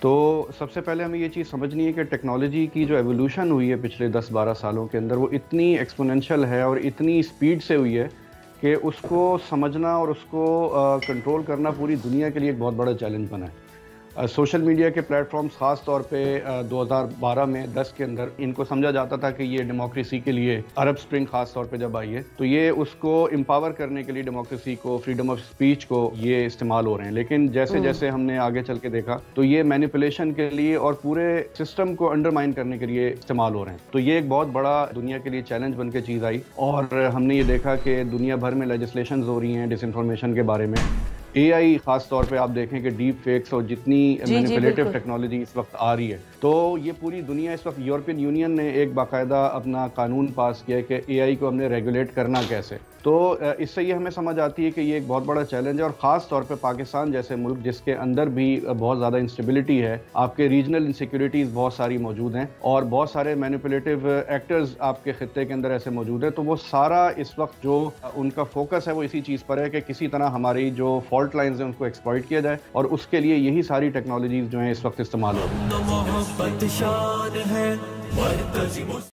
تو سب سے پہلے ہمیں یہ چیز سمجھنی ہے کہ ٹیکنالوجی کی جو ایولیوشن ہوئی ہے پچھلے 10-12 سالوں کے اندر، وہ اتنی ایکسپوننشل ہے اور اتنی سپیڈ سے ہوئی ہے کہ اس کو سمجھنا اور اس کو کنٹرول کرنا پوری دنیا کے لیے ایک بہت بڑا چیلنج بنا ہے۔ سوشل میڈیا کے پلیٹ فارمز خاص طور پہ 2012 میں 10 کے اندر ان کو سمجھا جاتا تھا کہ یہ ڈیموکریسی کے لیے، عرب سپرنگ خاص طور پہ جب آئی ہے تو یہ اس کو امپاور کرنے کے لیے ڈیموکریسی کو، فریڈم آف سپیچ کو یہ استعمال ہو رہے ہیں، لیکن جیسے جیسے ہم نے آگے چل کے دیکھا تو یہ مینیپولیشن کے لیے اور پورے سسٹم کو انڈرمائن کرنے کے لیے استعمال ہو رہے ہیں۔ تو یہ ایک بہت بڑا دنیا کے لیے چیلنج بن کے چیز آئی، اور ہم نے یہ دیکھا کہ دنیا بھر میں لیجسلیشنز ہو رہی ہیں ڈس انفارمیشن کے بارے میں۔ اے آئی خاص طور پہ آپ دیکھیں کہ ڈیپ فیکس اور جتنی مینیپولیٹو ٹیکنالوجی اس وقت آ رہی ہے، تو یہ پوری دنیا اس وقت، یورپین یونین نے ایک باقاعدہ اپنا قانون پاس کیا ہے کہ اے آئی کو ہم نے ریگولیٹ کرنا کیسے۔ تو اس سے یہ ہمیں سمجھ آتی ہے کہ یہ ایک بہت بڑا چیلنج ہے، اور خاص طور پہ پاکستان جیسے ملک جس کے اندر بھی بہت زیادہ انسٹیبلٹی ہے، آپ کے ریجنل انسیکیورٹیز بہت ساری موجود ہیں اور بہت سارے مینیپولیٹو ایکٹرز آپ کے خطے کے اندر ایسے موجود ہیں، تو وہ سارا اس وقت جو ان کا فوکس ہے وہ اسی چیز پر ہے کہ کسی طرح ہماری جو فالٹ لائنز ہیں ان کو ایکسپلائٹ کیا جائے، اور اس کے لیے یہی ساری ٹیکنالوجیز جو ہیں اس وقت استعمال ہو رہی ہیں۔